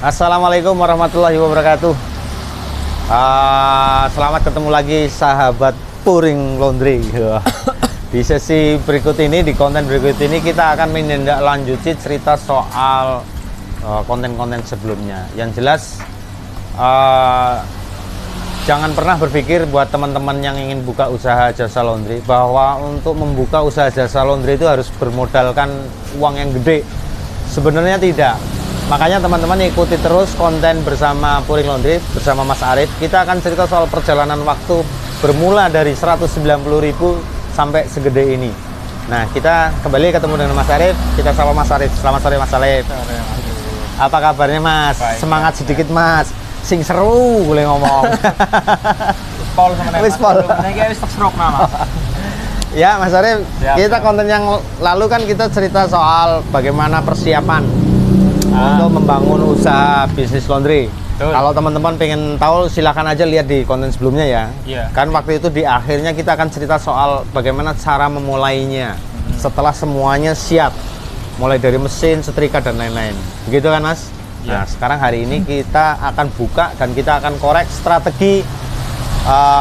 Assalamualaikum warahmatullahi wabarakatuh. Selamat ketemu lagi sahabat Puring Laundry. Di sesi berikut ini, di konten berikut ini kita akan menindaklanjuti cerita soal konten-konten sebelumnya. Yang jelas jangan pernah berpikir buat teman-teman yang ingin buka usaha jasa laundry bahwa untuk membuka usaha jasa laundry itu harus bermodalkan uang yang gede. Sebenarnya tidak. Makanya teman-teman ikuti terus konten bersama Puring Laundry bersama Mas Arif. Kita akan cerita soal perjalanan waktu bermula dari 190.000 sampai segede ini. Nah, kita kembali ketemu dengan Mas Arif. Kita sama Mas Arif. Selamat sore Mas Arif. Apa kabarnya Mas? Baik, semangat ya. Sedikit Mas. Sing seru boleh ngomong. Pol sama Mas. Pol. Ya Mas Arif, kita konten yang lalu kan kita cerita soal bagaimana persiapan untuk membangun usaha bisnis laundry. Kalau teman-teman pengen tahu silakan aja lihat di konten sebelumnya ya. Kan waktu itu di akhirnya kita akan cerita soal bagaimana cara memulainya setelah semuanya siap, mulai dari mesin, setrika dan lain-lain. Begitu kan Mas? Nah sekarang hari ini kita akan buka dan kita akan korek strategi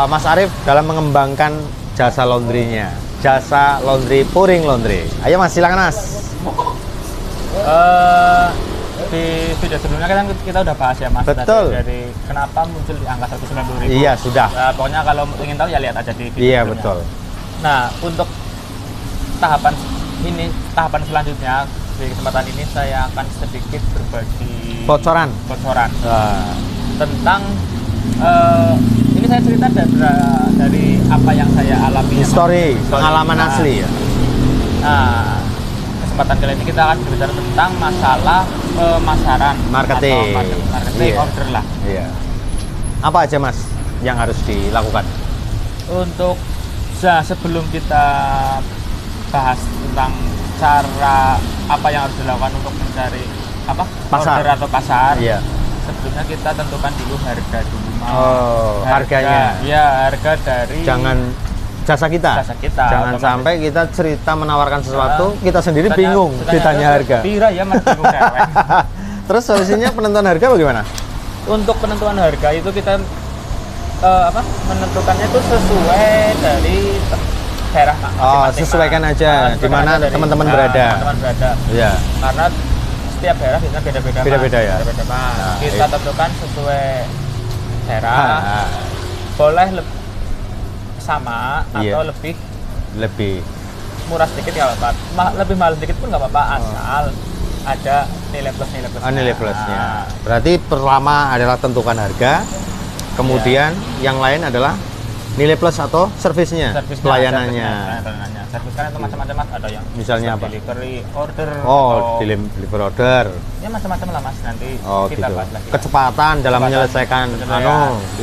Mas Arif dalam mengembangkan jasa laundrynya, jasa laundry Puring Laundry. Ayo Mas, silakan Mas. Di video sebelumnya kan kita udah bahas ya Mas. Betul. Dari kenapa muncul di angka 190.000. Iya sudah. Pokoknya kalau ingin tahu ya lihat aja di video Iya sebelumnya. betul. Nah untuk tahapan selanjutnya di kesempatan ini saya akan sedikit berbagi bocoran tentang ini saya cerita dari apa yang saya alami. History, pengalaman asli ya. Nah, kesempatan kali ini kita akan berbicara tentang masalah pemasaran, marketing, order lah. Iya. Apa aja Mas yang harus dilakukan? Untuk sebelum kita bahas tentang cara apa yang harus dilakukan untuk mencari order atau pasar. Iya. Sebelumnya kita tentukan dulu harga dulu. Harganya. Iya, harga dari jasa kita. Jangan sampai kita cerita menawarkan sesuatu, kita sendiri bingung ditanya harga. Pira ya Mas, bingung dewek. Terus solusinya penentuan harga bagaimana? Untuk penentuan harga itu kita menentukannya itu sesuai dari daerah masing-masing. Sesuaikan aja di mana teman-teman berada. Iya. Karena setiap daerah biasanya beda-beda. Beda-beda ya. Nah, kita tentukan sesuai daerah. Boleh sama atau lebih murah sedikit nggak apa-apa, lebih mahal sedikit pun nggak apa-apa, asal ada nilai plusnya. Nilai plusnya. Berarti pertama adalah tentukan harga, kemudian yang lain adalah nilai plus atau servisnya, pelayanannya. Servis kan itu macam-macam Mas, ada yang misalnya apa? Delivery order. Delivery order. Ya macam-macam lah Mas, nanti kita gitu. bahas lagi. Kecepatan dalam menyelesaikan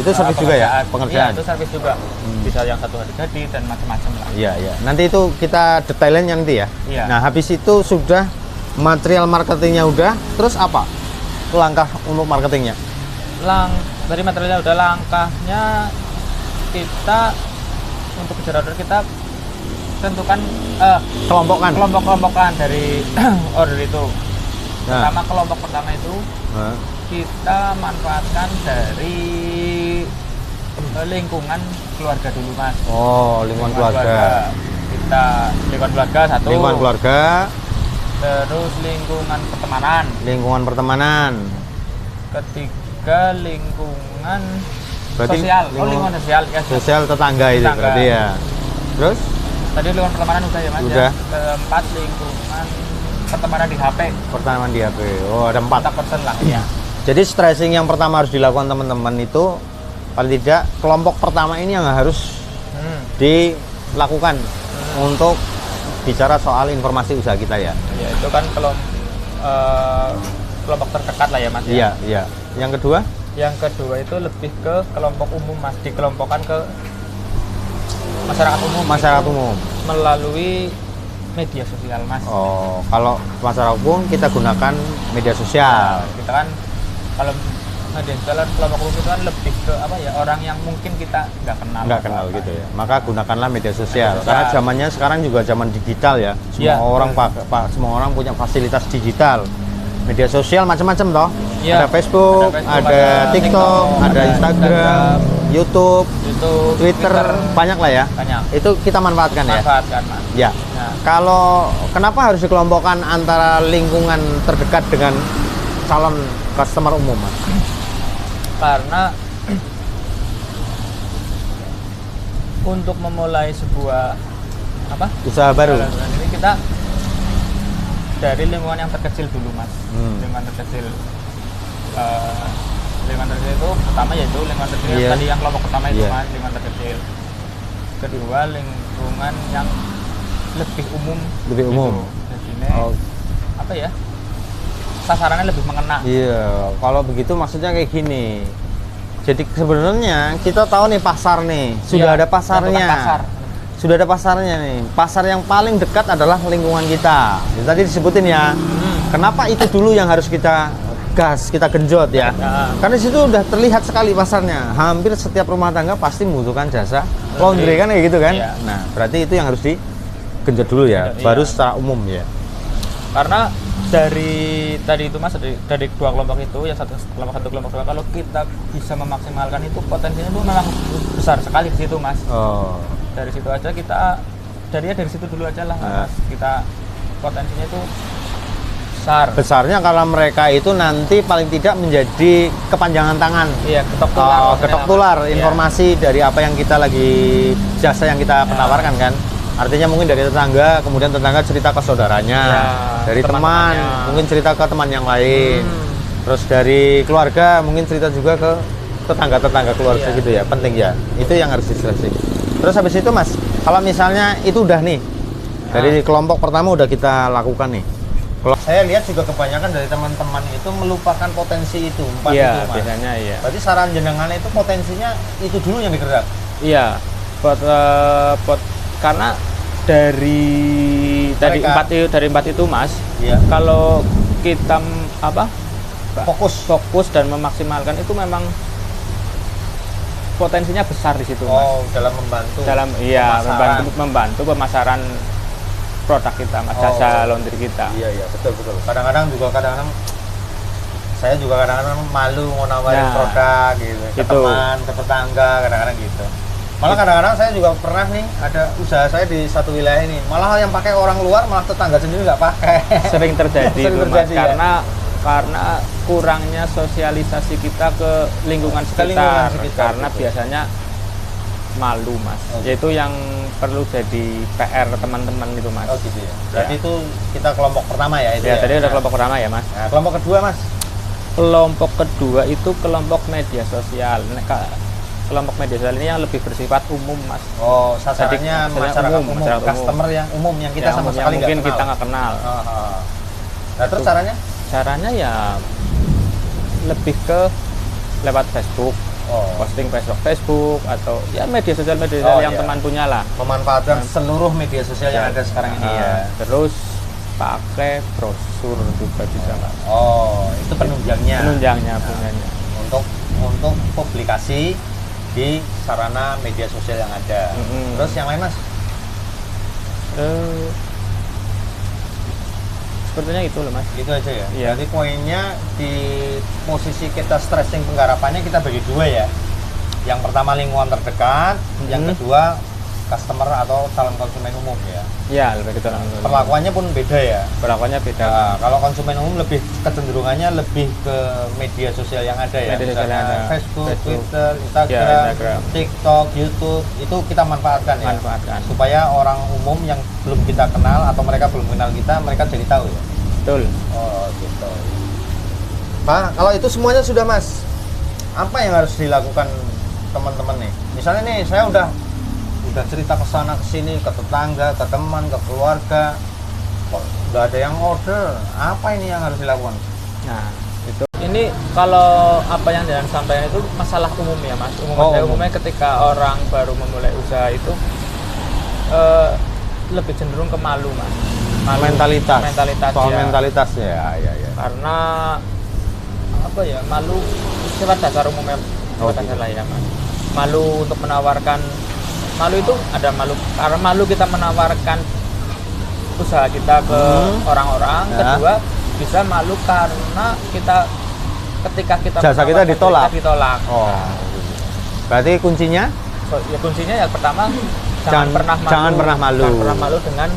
itu servis juga ya, pengerjaan. Iya, itu servis juga. Bisa yang satu hari jadi dan macam-macam lah. Iya. Nanti itu kita detailnya nanti ya. Iya. Nah, habis itu sudah material marketingnya udah, terus apa? Langkah untuk marketingnya? Dari materialnya udah, langkahnya kita untuk kejar order kita tentukan kelompok-kelompokan dari order itu. Pertama, kelompok pertama itu kita manfaatkan dari lingkungan keluarga dulu Mas. Lingkungan keluarga. Lingkungan keluarga satu. Lingkungan keluarga. Terus lingkungan pertemanan. Ketiga lingkungan sosial. Lingkungan sosial ya. Sosial tetangga itu berarti ya. Terus? Tadi lingkungan pertemanan udah ya Mas. Udah. Keempat lingkungan pertemanan di HP. Pertemanan di HP. Ada 4% lah ya. Jadi stressing yang pertama harus dilakukan teman-teman itu paling tidak kelompok pertama ini yang harus dilakukan untuk bicara soal informasi usaha kita ya. Ya itu kan kelompok terdekat lah ya Mas. Iya. Yang kedua? Yang kedua itu lebih ke kelompok umum Mas, dikelompokkan ke masyarakat umum melalui media sosial Mas. Kalau masyarakat umum kita gunakan media sosial. Kita kan kalau media sosial kelompok umum itu kan lebih ke orang yang mungkin kita nggak kenal gitu ya. Maka gunakanlah media sosial. Karena zamannya sekarang juga zaman digital ya. Semua orang punya fasilitas digital. media sosial macam-macam toh. Iya. Ada Facebook, ada TikTok, ada Instagram, YouTube, Twitter, banyak lah ya. Banyak. Itu kita manfaatkan ya. Manfaatkan, Mas. Ya. Nah, Kalau kenapa harus dikelompokkan antara lingkungan terdekat dengan calon customer umum, Mas? karena untuk memulai sebuah Usaha baru. ini kita dari lingkungan yang terkecil dulu, Mas. Lingkungan terkecil itu pertama yaitu lingkungan terkecil Iya. tadi yang kelompok pertama itu, Iya. Mas, lingkungan terkecil. Kedua, lingkungan yang lebih umum. Lebih umum. Di sini Oh. apa ya? Sasarannya lebih mengena. Iya, kalau begitu maksudnya kayak gini. Jadi sebenarnya kita tahu nih pasar nih, sudah Iya, ada pasarnya. tentukan pasar. Sudah ada pasarnya nih. Pasar yang paling dekat adalah lingkungan kita. Ya, tadi disebutin ya. Kenapa itu dulu yang harus kita gas, kita genjot ya? Ya. Karena di situ udah terlihat sekali pasarnya. Hampir setiap rumah tangga pasti membutuhkan jasa laundry kan kayak gitu kan? Iya. Nah, berarti itu yang harus digenjot dulu ya, Iya. baru secara umum ya. Karena dari tadi itu, Mas, dari dua kelompok itu, ya kelompok dua, kalau kita bisa memaksimalkan itu potensinya itu memang besar sekali di situ, Mas. Oh. Dari situ aja kita dari situ dulu aja lah, Mas. Kita potensinya itu besar. Besarnya kalau mereka itu nanti paling tidak menjadi kepanjangan tangan. Iya, ketok tular. Ketok tular Iya. informasi dari apa yang kita lagi jasa yang kita penawarkan kan. Artinya mungkin dari tetangga, kemudian tetangga cerita ke saudaranya, Ya, dari teman, teman-temannya. mungkin cerita ke teman yang lain. Terus dari keluarga mungkin cerita juga ke tetangga-tetangga keluarga Iya. gitu ya. Penting ya. Itu yang harus diseleksi. Terus habis itu, Mas, kalau misalnya itu udah nih. Dari kelompok pertama udah kita lakukan nih. Kalau saya lihat juga kebanyakan dari teman-teman itu melupakan potensi itu, empat Iya, itu, Mas. biasanya iya. Berarti saran jenengan itu potensinya itu dulu yang digerak. Iya. Karena dari empat itu, Mas, Iya. kalau kita Fokus. dan memaksimalkan itu memang potensinya besar di situ, Mas. Oh, dalam membantu. Membantu pemasaran. membantu pemasaran produk kita, Mas, jasa laundry kita. Iya, betul. Kadang-kadang saya juga kadang-kadang malu mau nawarin Nah, produk gitu. Ke gitu. teman, ke tetangga, kadang-kadang gitu. Malah kadang-kadang saya juga pernah nih ada usaha saya di satu wilayah ini. Malah yang pakai orang luar, malah tetangga sendiri nggak pakai. Sering terjadi Sering itu, Mas, terjadi, ya? karena kurangnya sosialisasi kita ke lingkungan sekitar, lingkungan sekitar, karena gitu. biasanya malu, Mas. Oh, Yaitu yang perlu jadi PR teman-teman itu, Mas. Oh gitu ya. Berarti itu kita kelompok pertama ya itu Ya, ya. tadi ada kelompok pertama ya, Mas. Nah, kelompok kedua, Mas. Kelompok kedua itu kelompok media sosial. Kelompok media sosial ini yang lebih bersifat umum, Mas. Oh, sasarannya Jadi, masyarakat umum, masyarakat umum. customer yang umum yang kita Yang sama umum, sekali yang mungkin nggak kita kenal. nggak kenal. Nah, terus caranya? Caranya ya lebih ke lewat Facebook, posting Facebook atau ya media sosial yang iya. teman punya lah. Memanfaatkan seluruh media sosial yang ada sekarang ini ya. Terus pakai brosur juga bisa, Pak. Oh, itu penunjangnya. Penunjangnya punyanya. Untuk publikasi di sarana media sosial yang ada. Terus yang lain, Mas? Sepertinya itu loh, Mas. Gitu aja ya. Iya. Jadi poinnya di posisi kita stressing penggarapannya kita bagi dua ya. Yang pertama lingkungan terdekat, yang kedua customer atau calon konsumen umum ya. Iya, lebih ke dalam. Perlakuannya pun beda ya. Perlakuannya beda. Nah, kalau konsumen umum lebih kecenderungannya lebih ke media sosial yang ada ya. Media sosial yang Misalnya ada. Facebook, Facebook, Twitter, Instagram, ya, Instagram, TikTok, YouTube, itu kita manfaatkan ya. Manfaatkan. Supaya orang umum yang belum kita kenal atau mereka belum kenal kita, mereka jadi tahu ya. Betul. Oh, gitu. Pak, kalau itu semuanya sudah, Mas, apa yang harus dilakukan teman-teman nih? Misalnya nih, saya udah cerita ke sana ke sini, ke tetangga, ke teman, ke keluarga, kok nggak ada yang order. Apa ini yang harus dilakukan? Nah, itu. Ini kalau apa yang Dian sampaikan itu masalah umum ya, Mas. Umumnya ketika orang baru memulai usaha itu lebih cenderung ke malu, Mas. Mentalitas Soal ya. mentalitas ya. Karena apa ya, malu sifat dasar umumnya dasar lah ya, Mas. Malu untuk menawarkan, malu itu ada malu karena malu kita menawarkan usaha kita ke orang-orang. Ya. Kedua, bisa malu karena ketika kita jasa kita ditolak. Oh. Berarti kuncinya? Ya kuncinya ya pertama jangan pernah malu dengan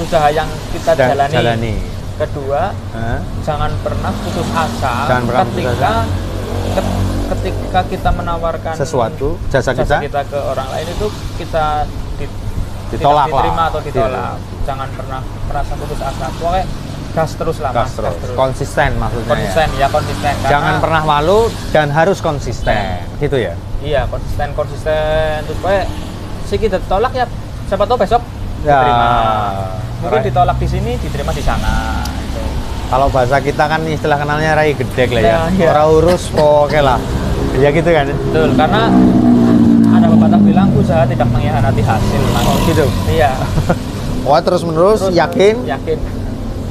usaha yang kita jalani. Kedua, jangan pernah putus asa ketika kita menawarkan sesuatu jasa kita ke orang lain itu kita ditolak, diterima atau ditolak. Jangan pernah merasa putus asa. Pokoknya gas terus lah, Mas. Gas terus. Konsisten maksudnya. Konsisten. Jangan pernah malu dan harus konsisten. Gitu ya? Iya, konsisten. Terus pokoknya sih kita ditolak ya, siapa tahu besok diterima. Mungkin ditolak di sini, diterima di sana. Gitu. Kalau bahasa kita kan istilah kenalnya rai gedek lah ya. Iya. Orang urus pokoknya lah. Ya gitu kan? Betul, karena ada pepatah bilang usaha tidak mengkhianati hasil, Mas. Oh gitu? Iya. Wah terus menerus yakin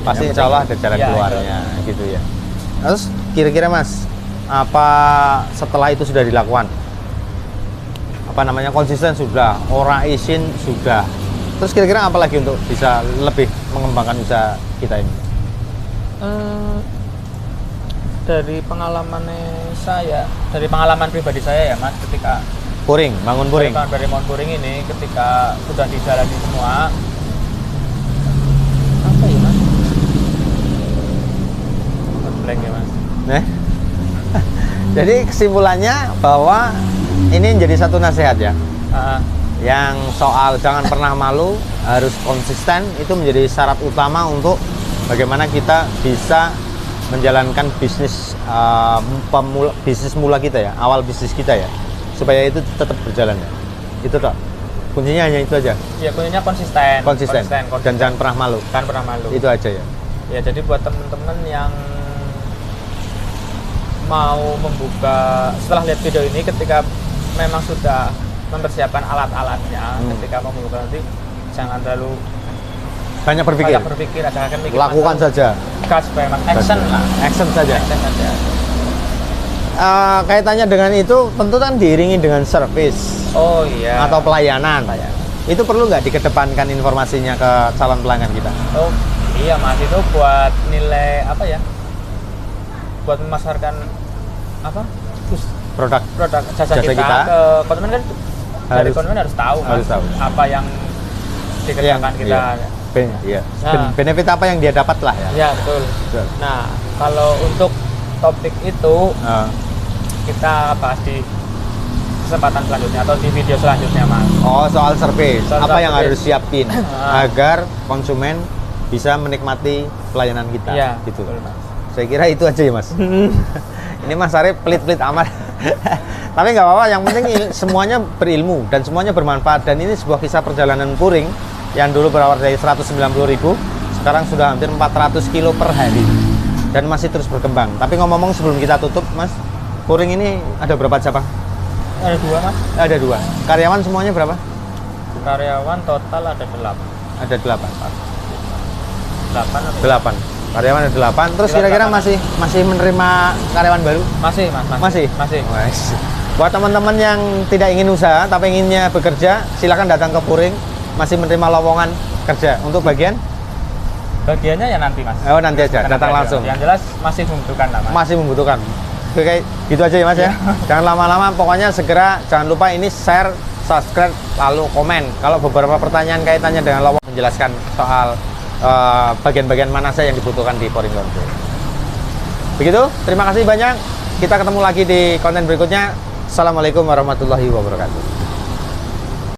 pasti insya Allah ada jalan keluarnya gitu ya. Terus kira-kira Mas, apa setelah itu sudah dilakukan? Apa namanya, konsisten sudah, orang izin sudah. Terus kira-kira apa lagi untuk bisa lebih mengembangkan usaha kita ini? Dari pengalaman pribadi saya ya Mas, ketika bangun puring. Dari bangun puring ini, ketika sudah dijalani semua, apa ya Mas? Blank ya Mas. Jadi kesimpulannya bahwa ini menjadi satu nasihat ya. Yang soal jangan pernah malu, harus konsisten, itu menjadi syarat utama untuk bagaimana kita bisa menjalankan bisnis bisnis mula kita ya, awal bisnis kita ya, supaya itu tetap berjalan ya. Itu toh kuncinya, hanya itu aja. Ya kuncinya konsisten. Dan jangan pernah malu. Itu aja ya. Ya jadi buat teman-teman yang mau membuka, setelah lihat video ini, ketika memang sudah mempersiapkan alat-alatnya, ketika mau membuka nanti jangan terlalu banyak berpikir, lakukan saja. Gas, action saja. Kaitannya dengan itu tentu kan diiringi dengan service. Oh iya. Atau pelayanan. Itu perlu nggak dikedepankan informasinya ke calon pelanggan kita? Oh iya Mas, itu buat nilai apa ya? Buat memasarkan apa? Produk jasa kita ke konsumen kan. Dari konsumen harus tahu apa yang dikerjakan kita. Benefit apa yang dia dapat lah ya. Ya betul. Nah kalau untuk topik itu kita bahas di kesempatan selanjutnya atau di video selanjutnya Mas. Oh, soal service. Apa yang harus siapin agar konsumen bisa menikmati pelayanan kita. Ya, gitu. Betul, Mas. Saya kira itu aja ya Mas. Ini Mas Arif pelit-pelit amat. Tapi nggak apa-apa, yang penting semuanya berilmu dan semuanya bermanfaat. Dan ini sebuah kisah perjalanan puring yang dulu berawal dari 190.000, sekarang sudah hampir 400 kilo per hari dan masih terus berkembang. Tapi ngomong-ngomong sebelum kita tutup Mas, puring ini ada berapa cabang? Ada 2 Mas. Ada 2. Karyawan semuanya berapa? Karyawan total ada 8. Ada 8. 8. Karyawan ada 8. Terus kira-kira masih menerima karyawan baru? Masih Mas. Masih. Buat teman-teman yang tidak ingin usaha tapi inginnya bekerja, silakan datang ke Puring. Masih menerima lowongan kerja. Untuk bagiannya ya nanti Mas. Oh nanti aja, datang langsung. Yang jelas masih membutuhkan lah Mas. Masih membutuhkan. Oke, gitu aja ya Mas ya. Jangan lama-lama, pokoknya segera jangan lupa ini share, subscribe, lalu komen. Kalau beberapa pertanyaan kaitannya dengan lowongan, menjelaskan soal bagian-bagian mana saja yang dibutuhkan di Puring Laundry. Begitu, terima kasih banyak. Kita ketemu lagi di konten berikutnya. Assalamualaikum warahmatullahi wabarakatuh.